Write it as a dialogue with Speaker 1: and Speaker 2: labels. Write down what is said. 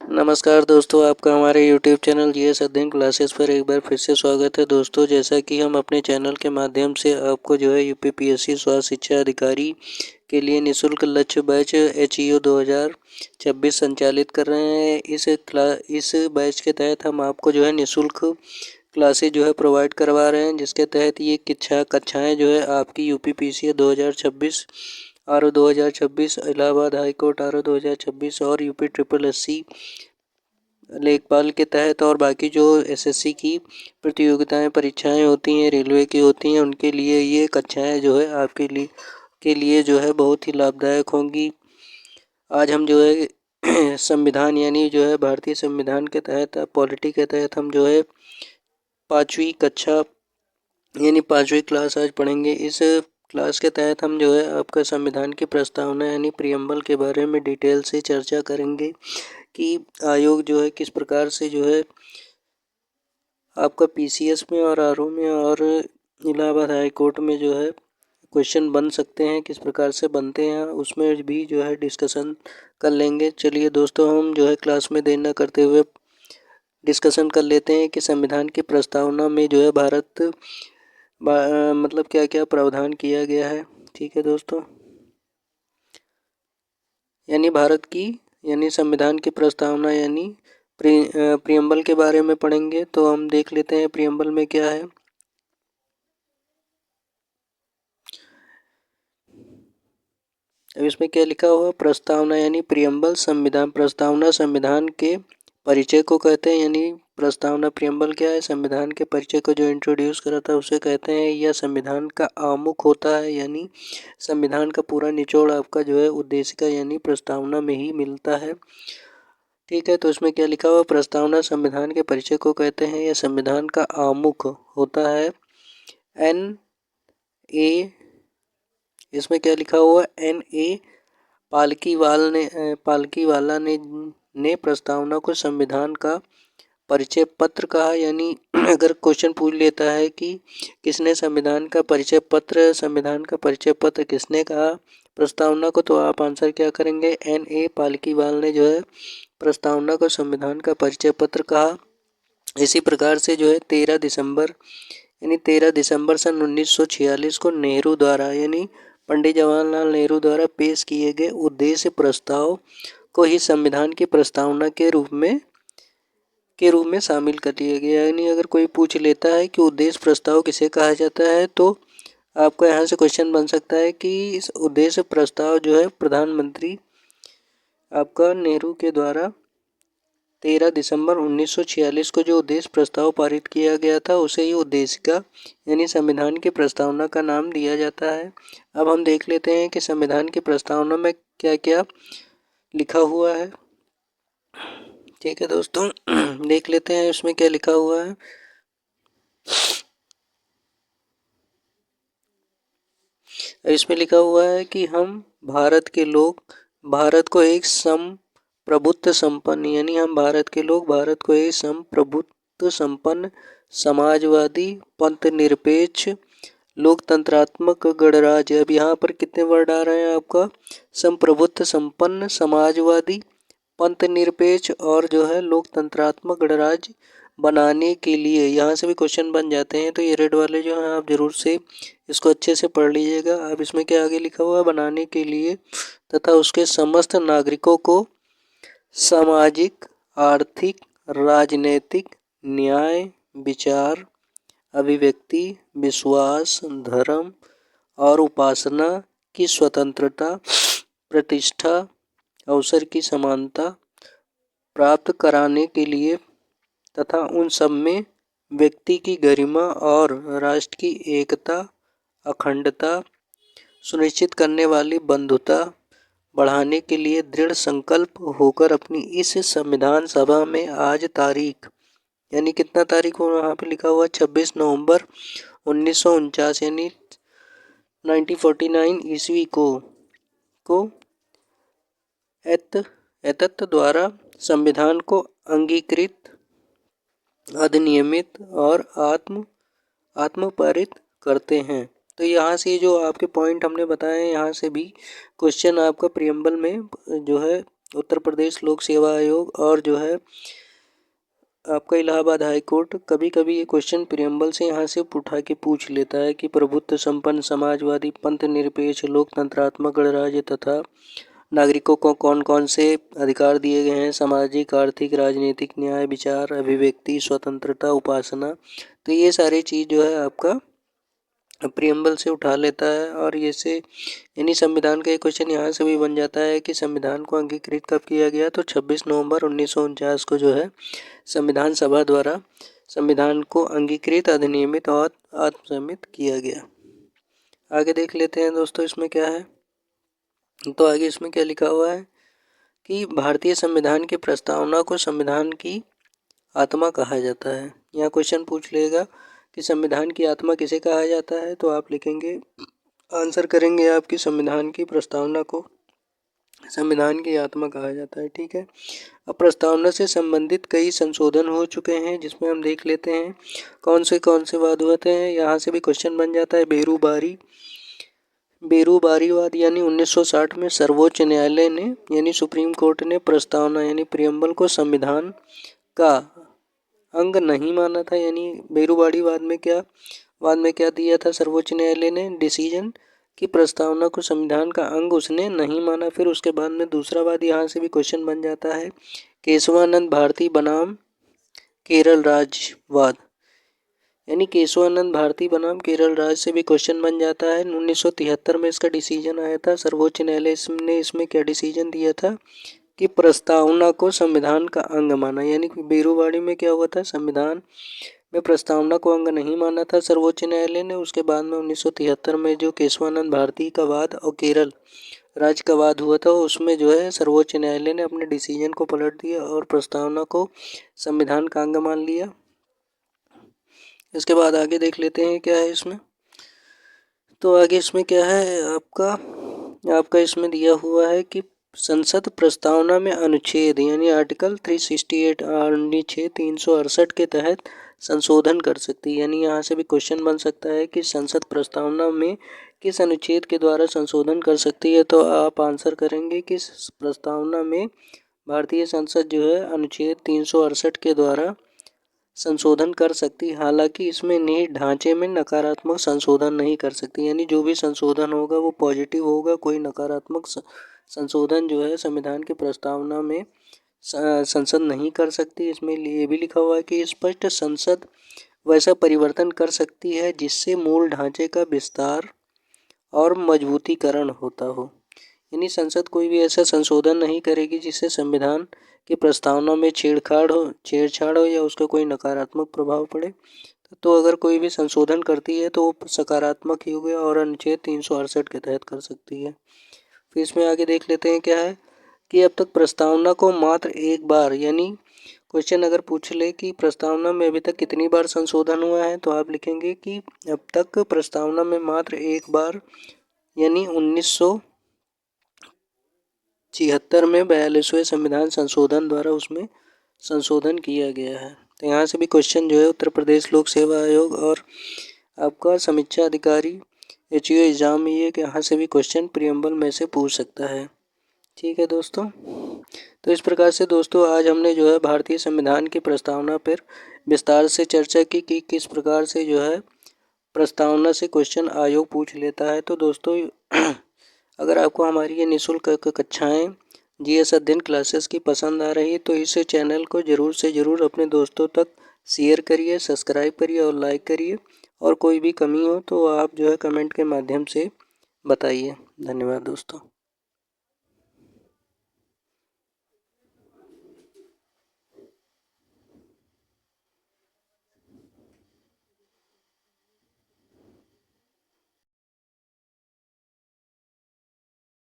Speaker 1: नमस्कार दोस्तों, आपका हमारे YouTube चैनल जीएस अध्ययन क्लासेस पर एक बार फिर से स्वागत है। दोस्तों, जैसा कि हम अपने चैनल के माध्यम से आपको जो है यूपीपीएससी स्वास्थ्य शिक्षा अधिकारी के लिए निःशुल्क लक्ष्य बैच HEO 2026 संचालित कर रहे हैं। इस बैच के तहत हम आपको जो है निःशुल्क क्लासेज जो है प्रोवाइड करवा रहे हैं, जिसके तहत ये कक्षाएँ जो है आपकी यूपीपीसीए 2026, RO 2026, Allahabad high court RO 2026 और यूपी ट्रिपल एससी लेखपाल के तहत और बाकी जो एसएससी की प्रतियोगिताएं परीक्षाएं होती हैं, रेलवे की होती हैं, उनके लिए ये कक्षाएं जो है आपके लिए जो है बहुत ही लाभदायक होंगी। आज हम जो है संविधान यानी जो है भारतीय संविधान के तहत पॉलिटी के तहत हम जो है 5वीं कक्षा यानी 5वीं क्लास आज पढ़ेंगे। इस क्लास के तहत हम जो है आपका संविधान की प्रस्तावना यानी प्रियम्बल के बारे में डिटेल से चर्चा करेंगे कि आयोग जो है किस प्रकार से जो है आपका पीसीएस में और आरओ में और इलाहाबाद हाई कोर्ट में जो है क्वेश्चन बन सकते हैं, किस प्रकार से बनते हैं, उसमें भी जो है डिस्कशन कर लेंगे। चलिए दोस्तों, हम जो है क्लास में देर न करते हुए डिस्कशन कर लेते हैं कि संविधान की प्रस्तावना में जो है मतलब क्या क्या प्रावधान किया गया है। ठीक है दोस्तों, यानी संविधान की प्रस्तावना यानी प्रियम्बल के बारे में पढ़ेंगे। तो हम देख लेते हैं प्रियम्बल में क्या है। अब इसमें क्या लिखा हुआ, प्रस्तावना यानी प्रियम्बल प्रस्तावना संविधान के परिचय को कहते हैं। यानी प्रस्तावना प्रियम्बल क्या है, संविधान के परिचय को जो इंट्रोड्यूस करा था उसे कहते हैं। यह संविधान का आमुख होता है, यानी संविधान का पूरा निचोड़ आपका जो है उद्देशिका यानी प्रस्तावना में ही मिलता है। ठीक है, तो इसमें क्या लिखा हुआ, प्रस्तावना संविधान के परिचय को कहते हैं। यह संविधान का आमुख होता है। इसमें क्या लिखा हुआ, NA पालकीवाला ने प्रस्तावना को संविधान का परिचय पत्र कहा। यानी अगर क्वेश्चन पूछ लेता है कि किसने संविधान का परिचय पत्र किसने कहा प्रस्तावना को, तो आप आंसर क्या करेंगे, NA पालकीवाल ने जो है प्रस्तावना को संविधान का परिचय पत्र कहा। इसी प्रकार से जो है 13 दिसंबर सन 1946 को नेहरू द्वारा यानी पंडित जवाहरलाल नेहरू द्वारा पेश किए गए उद्देश्य प्रस्ताव को ही संविधान की प्रस्तावना के रूप में शामिल कर लिया गया। यानी अगर कोई पूछ लेता है कि उद्देश्य प्रस्ताव किसे कहा जाता है, तो आपका यहाँ से क्वेश्चन बन सकता है कि इस उद्देश्य प्रस्ताव जो है प्रधानमंत्री आपका नेहरू के द्वारा 13 दिसंबर 1946 को जो उद्देश्य प्रस्ताव पारित किया गया था उसे ही उद्देशिका यानी संविधान की प्रस्तावना का नाम दिया जाता है। अब हम देख लेते हैं कि संविधान की प्रस्तावना में क्या क्या लिखा हुआ है। ठीक है दोस्तों, देख लेते हैं इसमें क्या लिखा हुआ है। इसमें लिखा हुआ है कि हम भारत के लोग भारत को एक संप्रभुत्व संपन्न यानी हम भारत के लोग भारत को एक संप्रभुत्व संपन्न समाजवादी पंथ निरपेक्ष लोकतंत्रात्मक गणराज्य। अब यहाँ पर कितने वर्ड आ रहे हैं आपका, संप्रभुत्व संपन्न समाजवादी पंथ निरपेक्ष और जो है लोकतंत्रात्मक गणराज्य बनाने के लिए, यहाँ से भी क्वेश्चन बन जाते हैं। तो ये रेड वाले जो हैं आप जरूर से इसको अच्छे से पढ़ लीजिएगा। अब इसमें क्या आगे लिखा हुआ है, बनाने के लिए तथा उसके समस्त नागरिकों को सामाजिक, आर्थिक, राजनैतिक, न्याय, विचार, अभिव्यक्ति, विश्वास, धर्म और उपासना की स्वतंत्रता, प्रतिष्ठा, अवसर की समानता प्राप्त कराने के लिए तथा उन सब में व्यक्ति की गरिमा और राष्ट्र की एकता अखंडता सुनिश्चित करने वाली बंधुता बढ़ाने के लिए दृढ़ संकल्प होकर अपनी इस संविधान सभा में आज तारीख यानी कितना तारीख हो यहाँ पे लिखा हुआ 26 नवंबर 1949 यानी 1949 ईस्वी को एतत् द्वारा संविधान को अंगीकृत, अधिनियमित और आत्मपारित करते हैं। तो यहाँ से जो आपके पॉइंट हमने बताए हैं, यहाँ से भी क्वेश्चन आपका प्रियम्बल में जो है उत्तर प्रदेश लोक सेवा आयोग और जो है आपका इलाहाबाद हाई कोर्ट कभी कभी ये क्वेश्चन प्रियम्बल से यहाँ से उठा के पूछ लेता है कि प्रभुत्व संपन्न समाजवादी पंथ निरपेक्ष लोकतंत्रात्मक गणराज्य तथा नागरिकों को कौन कौन से अधिकार दिए गए हैं, सामाजिक आर्थिक राजनीतिक न्याय विचार अभिव्यक्ति स्वतंत्रता उपासना। तो ये सारी चीज़ जो है आपका प्रियम्बल से उठा लेता है और इससे यानी संविधान का एक क्वेश्चन यहाँ से भी बन जाता है कि संविधान को अंगीकृत कब किया गया, तो 26 नवंबर 1949 को जो है संविधान सभा द्वारा संविधान को अंगीकृत अधिनियमित और आत्मसम्मित किया गया। आगे देख लेते हैं दोस्तों इसमें क्या है। तो आगे इसमें क्या लिखा हुआ है कि भारतीय संविधान की प्रस्तावना को संविधान की आत्मा कहा जाता है। यहाँ क्वेश्चन पूछ लेगा कि संविधान की आत्मा किसे कहा जाता है, तो आप लिखेंगे आंसर करेंगे आपकी संविधान की प्रस्तावना को संविधान की आत्मा कहा जाता है। ठीक है, अब प्रस्तावना से संबंधित कई संशोधन हो चुके हैं जिसमें हम देख लेते हैं कौन से वाद होते हैं। यहाँ से भी क्वेश्चन बन जाता है बेरूबारीवाद यानी 1960 में सर्वोच्च न्यायालय ने यानी सुप्रीम कोर्ट ने प्रस्तावना यानी प्रियम्बल को संविधान का अंग नहीं माना था। यानी बेरूबारीवाद में क्या दिया था सर्वोच्च न्यायालय ने डिसीजन की प्रस्तावना को संविधान का अंग उसने नहीं माना। फिर उसके बाद में दूसरा वाद यहाँ से भी क्वेश्चन बन जाता है केशवानंद भारती बनाम केरल राज्यवाद यानी केशवानंद भारती बनाम केरल राज्य से भी क्वेश्चन बन जाता है। 1973 में इसका डिसीजन आया था। सर्वोच्च न्यायालय ने इसमें क्या डिसीजन दिया था कि प्रस्तावना को संविधान का अंग माना। यानी कि बेरूबारी में क्या हुआ था, संविधान में प्रस्तावना को अंग नहीं माना था सर्वोच्च न्यायालय ने। उसके बाद में 1973 में जो केशवानंद भारती का वाद और केरल राज्य का वाद हुआ था उसमें जो है सर्वोच्च न्यायालय ने अपने डिसीजन को पलट दिया और प्रस्तावना को संविधान का अंग मान लिया। इसके बाद आगे देख लेते हैं क्या है इसमें। तो आगे इसमें क्या है आपका इसमें दिया हुआ है कि संसद प्रस्तावना में अनुच्छेद यानी आर्टिकल 368 अनुच्छेद 368 के तहत संशोधन कर सकती है। यानी यहाँ से भी क्वेश्चन बन सकता है कि संसद प्रस्तावना में किस अनुच्छेद के द्वारा संशोधन कर सकती है, तो आप आंसर करेंगे कि प्रस्तावना में भारतीय संसद जो है अनुच्छेद 368 के द्वारा संशोधन कर सकती है। हालांकि इसमें निहित ढांचे में नकारात्मक संशोधन नहीं कर सकती। यानी जो भी संशोधन होगा वो पॉजिटिव होगा, कोई नकारात्मक संशोधन जो है संविधान की प्रस्तावना में संसद नहीं कर सकती। इसमें ये भी लिखा हुआ है कि स्पष्ट संसद वैसा परिवर्तन कर सकती है जिससे मूल ढांचे का विस्तार और मजबूतीकरण होता हो। यानी संसद कोई भी ऐसा संशोधन नहीं करेगी जिससे संविधान की प्रस्तावना में छेड़छाड़ हो या उसका कोई नकारात्मक प्रभाव पड़े। तो अगर कोई भी संशोधन करती है तो वो सकारात्मक ही होगा और अनुच्छेद 368 के तहत कर सकती है। फिर इसमें आगे देख लेते हैं क्या है कि अब तक प्रस्तावना को मात्र एक बार यानी क्वेश्चन अगर पूछ ले कि प्रस्तावना में अभी तक कितनी बार संशोधन हुआ है, तो आप लिखेंगे कि अब तक प्रस्तावना में मात्र एक बार यानी 1976 में 42वें संविधान संशोधन द्वारा उसमें संशोधन किया गया है। तो यहाँ से भी क्वेश्चन जो है उत्तर प्रदेश लोक सेवा आयोग और आपका समीक्षा अधिकारी HU एग्जाम में ये कि यहाँ से भी क्वेश्चन प्रियम्बल में से पूछ सकता है। ठीक है दोस्तों, तो इस प्रकार से दोस्तों आज हमने जो है भारतीय संविधान की प्रस्तावना पर विस्तार से चर्चा की कि किस प्रकार से जो है प्रस्तावना से क्वेश्चन आयोग पूछ लेता है। तो दोस्तों अगर आपको हमारी ये निःशुल्क कक्षाएँ GS अध्ययन क्लासेस की पसंद आ रही है तो इस चैनल को ज़रूर से ज़रूर अपने दोस्तों तक शेयर करिए, सब्सक्राइब करिए और लाइक करिए। और कोई भी कमी हो तो आप जो है कमेंट के माध्यम से बताइए। धन्यवाद दोस्तों।